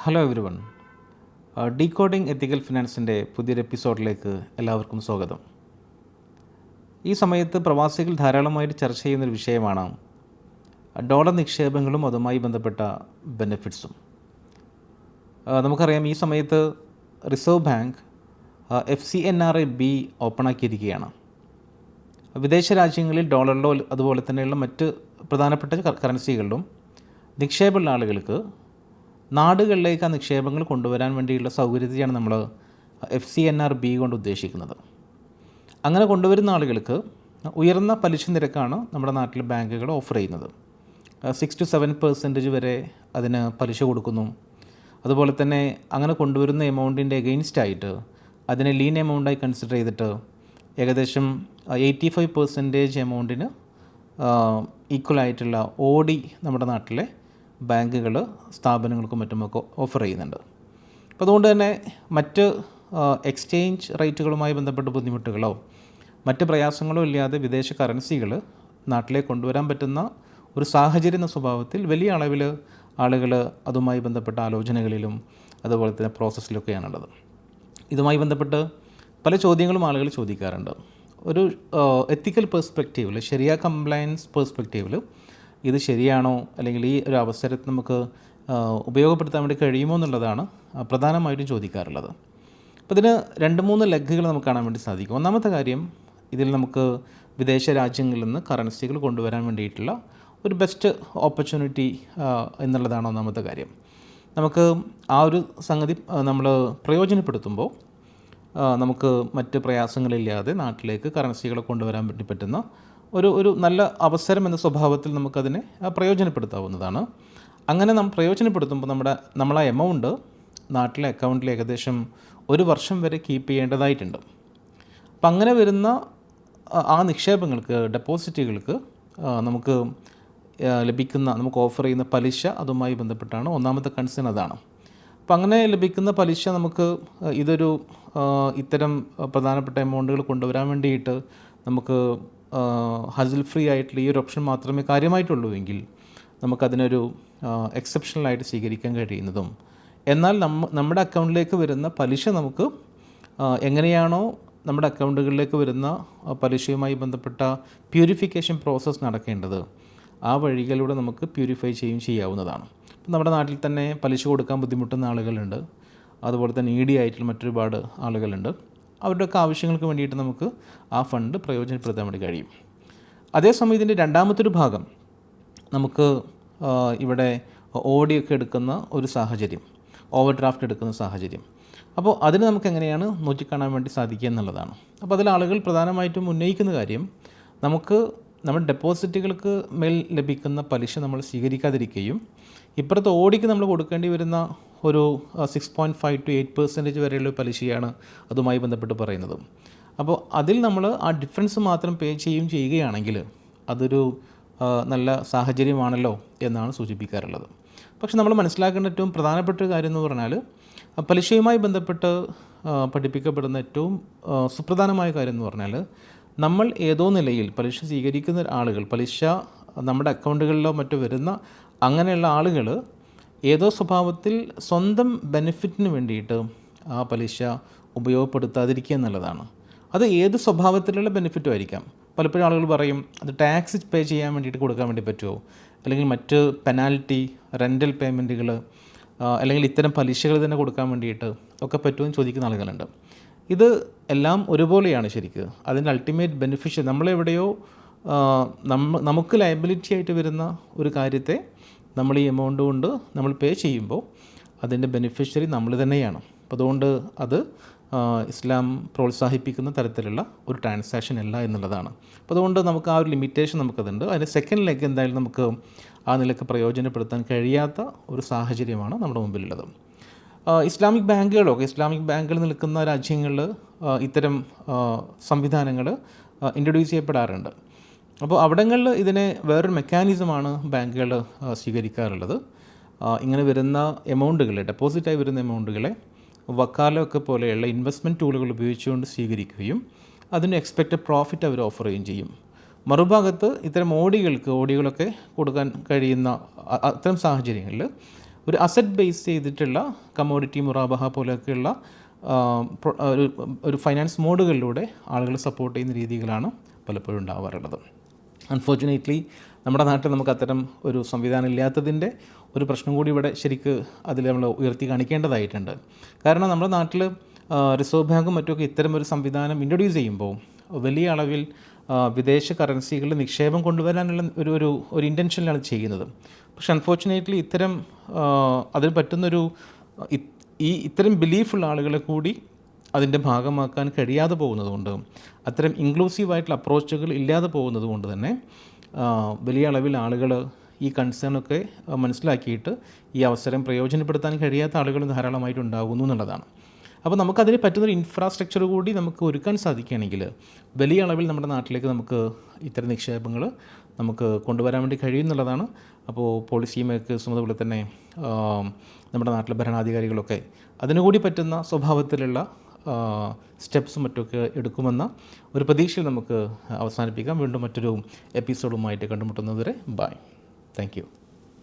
Hello every one. Decoding എത്തിക്കൽ ഫിനാൻസിൻ്റെ പുതിയൊരു എപ്പിസോഡിലേക്ക് എല്ലാവർക്കും സ്വാഗതം. ഈ സമയത്ത് പ്രവാസികൾ ധാരാളമായിട്ട് ചർച്ച ചെയ്യുന്നൊരു വിഷയമാണ് ഡോളർ നിക്ഷേപങ്ങളും അതുമായി ബന്ധപ്പെട്ട ബെനിഫിറ്റ്സും. നമുക്കറിയാം, ഈ സമയത്ത് റിസർവ് ബാങ്ക് FCNRA-B ഓപ്പണാക്കിയിരിക്കുകയാണ്. വിദേശ രാജ്യങ്ങളിൽ ഡോളറിലോ അതുപോലെ തന്നെയുള്ള മറ്റ് പ്രധാനപ്പെട്ട കറൻസികളിലും നിക്ഷേപമുള്ള ആളുകൾക്ക് നാടുകളിലേക്ക് ആ നിക്ഷേപങ്ങൾ കൊണ്ടുവരാൻ വേണ്ടിയുള്ള സൗകര്യത്തെയാണ് നമ്മൾ FCNR-B കൊണ്ട് ഉദ്ദേശിക്കുന്നത്. അങ്ങനെ കൊണ്ടുവരുന്ന ആളുകൾക്ക് ഉയർന്ന പലിശ നിരക്കാണ് നമ്മുടെ നാട്ടിൽ ബാങ്കുകൾ ഓഫർ ചെയ്യുന്നത്. 6 to 7% വരെ അതിന് പലിശ കൊടുക്കുന്നു. അതുപോലെ തന്നെ അങ്ങനെ കൊണ്ടുവരുന്ന എമൗണ്ടിൻ്റെ എഗെയിൻസ്റ്റായിട്ട് അതിനെ ലീൻ എമൗണ്ടായി കൺസിഡർ ചെയ്തിട്ട് ഏകദേശം 85% എമൗണ്ടിന് ഈക്വലായിട്ടുള്ള OD നമ്മുടെ നാട്ടിലെ ബാങ്കുകൾ സ്ഥാപനങ്ങൾക്കും മറ്റുമൊക്കെ ഓഫർ ചെയ്യുന്നുണ്ട്. അപ്പോൾ അതുകൊണ്ട് തന്നെ മറ്റ് എക്സ്ചേഞ്ച് റേറ്റുകളുമായി ബന്ധപ്പെട്ട ബുദ്ധിമുട്ടുകളോ മറ്റ് പ്രയാസങ്ങളോ ഇല്ലാതെ വിദേശ കറൻസികൾ നാട്ടിലേക്ക് കൊണ്ടുവരാൻ പറ്റുന്ന ഒരു സാഹചര്യം എന്ന സ്വഭാവത്തിൽ വലിയ അളവിൽ ആളുകൾ അതുമായി ബന്ധപ്പെട്ട ആലോചനകളിലും അതുപോലെ തന്നെ പ്രോസസ്സിലൊക്കെയാണുള്ളത്. ഇതുമായി ബന്ധപ്പെട്ട് പല ചോദ്യങ്ങളും ആളുകൾ ചോദിക്കാറുണ്ട്. ഒരു എത്തിക്കൽ പെർസ്പെക്റ്റീവിൽ, ശരിയ കംപ്ലയൻസ് പെർസ്പെക്റ്റീവിൽ ഇത് ശരിയാണോ, അല്ലെങ്കിൽ ഈ ഒരു അവസരത്തിൽ നമുക്ക് ഉപയോഗപ്പെടുത്താൻ വേണ്ടി കഴിയുമോ എന്നുള്ളതാണ് പ്രധാനമായിട്ടും ചോദിക്കാറുള്ളത്. അപ്പോൾ ഇതിന് 2-3 ലെഗുകൾ നമുക്ക് കാണാൻ വേണ്ടി സാധിക്കും. ഒന്നാമത്തെ കാര്യം, ഇതിൽ നമുക്ക് വിദേശ രാജ്യങ്ങളിൽ നിന്ന് കറൻസികൾ കൊണ്ടുവരാൻ വേണ്ടിയിട്ടുള്ള ഒരു ബെസ്റ്റ് ഓപ്പർച്യൂണിറ്റി എന്നുള്ളതാണ് ഒന്നാമത്തെ കാര്യം. നമുക്ക് ആ ഒരു സംഗതി നമ്മൾ പ്രയോജനപ്പെടുത്തുമ്പോൾ നമുക്ക് മറ്റ് പ്രയാസങ്ങളില്ലാതെ നാട്ടിലേക്ക് കറൻസികളെ കൊണ്ടുവരാൻ വേണ്ടി പറ്റുന്ന ഒരു നല്ല അവസരം എന്ന സ്വഭാവത്തിൽ നമുക്കതിനെ പ്രയോജനപ്പെടുത്താവുന്നതാണ്. അങ്ങനെ പ്രയോജനപ്പെടുത്തുമ്പോൾ നമ്മൾ ആ എമൗണ്ട് നാട്ടിലെ അക്കൗണ്ടിൽ ഏകദേശം 1 വർഷം വരെ കീപ്പ് ചെയ്യേണ്ടതായിട്ടുണ്ട്. അപ്പം അങ്ങനെ വരുന്ന ആ നിക്ഷേപങ്ങൾക്ക്, ഡെപ്പോസിറ്റുകൾക്ക് നമുക്ക് നമുക്ക് ഓഫർ ചെയ്യുന്ന പലിശ അതുമായി ബന്ധപ്പെട്ടാണ് ഒന്നാമത്തെ കൺസേൺ. അതാണ്. അപ്പം അങ്ങനെ ലഭിക്കുന്ന പലിശ നമുക്ക് ഇത്തരം പ്രധാനപ്പെട്ട എമൗണ്ടുകൾ കൊണ്ടുവരാൻ വേണ്ടിയിട്ട് നമുക്ക് ഹസിൽ ഫ്രീ ആയിട്ടുള്ള ഈ ഒരു ഓപ്ഷൻ മാത്രമേ കാര്യമായിട്ടുള്ളൂ എങ്കിൽ നമുക്കതിനൊരു എക്സെപ്ഷണലായിട്ട് സ്വീകരിക്കാൻ കഴിയുന്നതും, എന്നാൽ നമ്മുടെ അക്കൗണ്ടിലേക്ക് വരുന്ന പലിശ നമുക്ക് എങ്ങനെയാണോ നമ്മുടെ അക്കൗണ്ടുകളിലേക്ക് വരുന്ന പലിശയുമായി ബന്ധപ്പെട്ട പ്യൂരിഫിക്കേഷൻ പ്രോസസ്സ് നടക്കേണ്ടത്, ആ വഴികളിലൂടെ നമുക്ക് പ്യൂരിഫൈ ചെയ്യാവുന്നതാണ്. നമ്മുടെ നാട്ടിൽ തന്നെ പലിശ കൊടുക്കാൻ ബുദ്ധിമുട്ടുന്ന ആളുകളുണ്ട്. അതുപോലെ തന്നെ ED ആയിട്ടുള്ള മറ്റൊരുപാട് ആളുകളുണ്ട്. അവരുടെയൊക്കെ ആവശ്യങ്ങൾക്ക് വേണ്ടിയിട്ട് നമുക്ക് ആ ഫണ്ട് പ്രയോജനപ്പെടുത്താൻ വേണ്ടി കഴിയും. അതേസമയം ഇതിൻ്റെ രണ്ടാമത്തൊരു ഭാഗം, നമുക്ക് ഇവിടെ OD ഒക്കെ എടുക്കുന്ന ഒരു സാഹചര്യം, ഓവർ ഡ്രാഫ്റ്റ് എടുക്കുന്ന സാഹചര്യം. അപ്പോൾ അതിന് നമുക്ക് എങ്ങനെയാണ് നോക്കിക്കാണാൻ വേണ്ടി സാധിക്കുക എന്നുള്ളതാണ്. അപ്പോൾ അതിൽ ആളുകൾ പ്രധാനമായിട്ടും ഉന്നയിക്കുന്ന കാര്യം, നമ്മുടെ ഡെപ്പോസിറ്റുകൾക്ക് മേൽ ലഭിക്കുന്ന പലിശ നമ്മൾ സ്വീകരിക്കാതിരിക്കുകയും ഇപ്പുറത്തെ ODക്ക് നമ്മൾ കൊടുക്കേണ്ടി വരുന്ന ഒരു 6.5 to 8% വരെയുള്ള പലിശയാണ് അതുമായി ബന്ധപ്പെട്ട് പറയുന്നത്. അപ്പോൾ അതിൽ നമ്മൾ ആ ഡിഫറൻസ് മാത്രം പേ ചെയ്യുകയാണെങ്കിൽ അതൊരു നല്ല സാഹചര്യമാണല്ലോ എന്നാണ് സൂചിപ്പിക്കാറുള്ളത്. പക്ഷെ നമ്മൾ മനസ്സിലാക്കേണ്ട ഏറ്റവും പ്രധാനപ്പെട്ട ഒരു കാര്യം എന്ന് പറഞ്ഞാൽ, പലിശയുമായി ബന്ധപ്പെട്ട് പഠിപ്പിക്കപ്പെടുന്ന ഏറ്റവും സുപ്രധാനമായ കാര്യം എന്ന് പറഞ്ഞാൽ, നമ്മൾ ഏതോ നിലയിൽ പലിശ സ്വീകരിക്കുന്ന ആളുകൾ, പലിശ നമ്മുടെ അക്കൗണ്ടുകളിലോ മറ്റോ വരുന്ന അങ്ങനെയുള്ള ആളുകൾ ഏതോ സ്വഭാവത്തിൽ സ്വന്തം ബെനിഫിറ്റിന് വേണ്ടിയിട്ട് ആ പലിശ ഉപയോഗപ്പെടുത്താതിരിക്കുക എന്നുള്ളതാണ്. അത് ഏത് സ്വഭാവത്തിലുള്ള ബെനിഫിറ്റും ആയിരിക്കാം. പലപ്പോഴും ആളുകൾ പറയും, അത് ടാക്സ് പേ ചെയ്യാൻ വേണ്ടിയിട്ട് കൊടുക്കാൻ വേണ്ടി പറ്റുമോ, അല്ലെങ്കിൽ മറ്റ് പെനാൽറ്റി, റെൻ്റൽ പേയ്മെൻറ്റുകൾ, അല്ലെങ്കിൽ ഇത്തരം പലിശകൾ തന്നെ കൊടുക്കാൻ വേണ്ടിയിട്ട് ഒക്കെ പറ്റുമോ എന്ന് ചോദിക്കുന്ന ആളുകളുണ്ട്. ഇത് എല്ലാം ഒരുപോലെയാണ് ശരിക്ക്. അതിൻ്റെ അൾട്ടിമേറ്റ് ബെനിഫിഷ്യൽ നമ്മളെവിടെയോ നമുക്ക് ലയബിലിറ്റി ആയിട്ട് വരുന്ന ഒരു കാര്യത്തെ നമ്മൾ ഈ എമൗണ്ട് കൊണ്ട് നമ്മൾ പേ ചെയ്യുമ്പോൾ അതിൻ്റെ ബെനിഫിഷ്യറി നമ്മൾ തന്നെയാണ്. അപ്പോൾ അതുകൊണ്ട് അത് ഇസ്ലാം പ്രോത്സാഹിപ്പിക്കുന്ന തരത്തിലുള്ള ഒരു ട്രാൻസാക്ഷൻ അല്ല എന്നുള്ളതാണ്. അപ്പോൾ അതുകൊണ്ട് നമുക്ക് ആ ഒരു ലിമിറ്റേഷൻ നമുക്കതുണ്ട്. അതിൻ്റെ സെക്കൻഡ് ലെഗ് എന്തായാലും നമുക്ക് ആ നിലക്ക് പ്രയോജനപ്പെടുത്താൻ കഴിയാത്ത ഒരു സാഹചര്യമാണ് നമ്മുടെ മുമ്പിലുള്ളത്. ഇസ്ലാമിക് ബാങ്കുകൾ നിൽക്കുന്ന രാജ്യങ്ങളിൽ ഇത്തരം സംവിധാനങ്ങൾ ഇൻട്രൊഡ്യൂസ് ചെയ്യപ്പെടാറുണ്ട്. അപ്പോൾ അവിടങ്ങളിൽ ഇതിനെ വേറൊരു മെക്കാനിസമാണ് ബാങ്കുകൾ സ്വീകരിക്കാറുള്ളത്. ഇങ്ങനെ വരുന്ന എമൗണ്ടുകളെ, ഡെപ്പോസിറ്റായി വരുന്ന എമൗണ്ടുകളെ വക്കാലൊക്കെ പോലെയുള്ള ഇൻവെസ്റ്റ്മെൻറ്റ് ടൂളുകൾ ഉപയോഗിച്ചുകൊണ്ട് സ്വീകരിക്കുകയും അതിന് എക്സ്പെക്റ്റഡ് പ്രോഫിറ്റ് അവർ ഓഫർ ചെയ്യുകയും ചെയ്യും. മറുഭാഗത്ത് ഇത്തരം ഓഡികളൊക്കെ കൊടുക്കാൻ കഴിയുന്ന അത്തരം സാഹചര്യങ്ങളിൽ ഒരു അസറ്റ് ബേസ് ചെയ്തിട്ടുള്ള കമ്മോഡിറ്റി മുറാബഹ പോലെയൊക്കെയുള്ള ഒരു ഫൈനാൻസ് മോഡുകളിലൂടെ ആളുകൾ സപ്പോർട്ട് ചെയ്യുന്ന രീതികളാണ് പലപ്പോഴും ഉണ്ടാവാറുള്ളത്. അൺഫോർച്ചുനേറ്റ്ലി നമ്മുടെ നാട്ടിൽ നമുക്ക് അത്തരം ഒരു സംവിധാനം ഇല്ലാത്തതിൻ്റെ ഒരു പ്രശ്നം കൂടി ഇവിടെ ശരിക്ക് അതിൽ നമ്മൾ ഉയർത്തി കാണിക്കേണ്ടതായിട്ടുണ്ട്. കാരണം നമ്മുടെ നാട്ടിൽ റിസർവ് ബാങ്കും മറ്റുമൊക്കെ ഇത്തരം ഒരു സംവിധാനം ഇൻട്രൊഡ്യൂസ് ചെയ്യുമ്പോൾ വലിയ അളവിൽ വിദേശ കറൻസികളിൽ നിക്ഷേപം കൊണ്ടുവരാനുള്ള ഒരു ഇൻറ്റൻഷനിലാണ് ചെയ്യുന്നത്. പക്ഷെ അൺഫോർച്ചുനേറ്റ്ലി ഇത്തരം അതിന് പറ്റുന്നൊരു ഇത്തരം ബിലീഫുള്ള ആളുകളെ കൂടി അതിൻ്റെ ഭാഗമാക്കാൻ കഴിയാതെ പോകുന്നതുകൊണ്ട്, അത്തരം ഇൻക്ലൂസീവായിട്ടുള്ള അപ്രോച്ചുകൾ ഇല്ലാതെ പോകുന്നത് കൊണ്ട് തന്നെ വലിയ അളവിൽ ആളുകൾ ഈ കൺസേണൊക്കെ മനസ്സിലാക്കിയിട്ട് ഈ അവസരം പ്രയോജനപ്പെടുത്താൻ കഴിയാത്ത ആളുകൾ ധാരാളമായിട്ടുണ്ടാകുന്നു എന്നുള്ളതാണ്. അപ്പോൾ നമുക്കതിന് പറ്റുന്നൊരു ഇൻഫ്രാസ്ട്രക്ചർ കൂടി നമുക്ക് ഒരുക്കാൻ സാധിക്കുകയാണെങ്കിൽ വലിയ അളവിൽ നമ്മുടെ നാട്ടിലേക്ക് നമുക്ക് ഇത്തരം നിക്ഷേപങ്ങൾ നമുക്ക് കൊണ്ടുവരാൻ വേണ്ടി കഴിയുമെന്നുള്ളതാണ്. അപ്പോൾ പോളിസി മേക്കേഴ്സും അതുപോലെ തന്നെ നമ്മുടെ നാട്ടിലെ ഭരണാധികാരികളൊക്കെ അതിനുകൂടി പറ്റുന്ന സ്വഭാവത്തിലുള്ള സ്റ്റെപ്സും മറ്റൊക്കെ എടുക്കുമെന്ന ഒരു പ്രതീക്ഷയിൽ നമുക്ക് അവസാനിപ്പിക്കാം. വീണ്ടും മറ്റൊരു എപ്പിസോഡുമായിട്ട് കണ്ടുമുട്ടുന്നതുവരെ ബൈ. Thank you.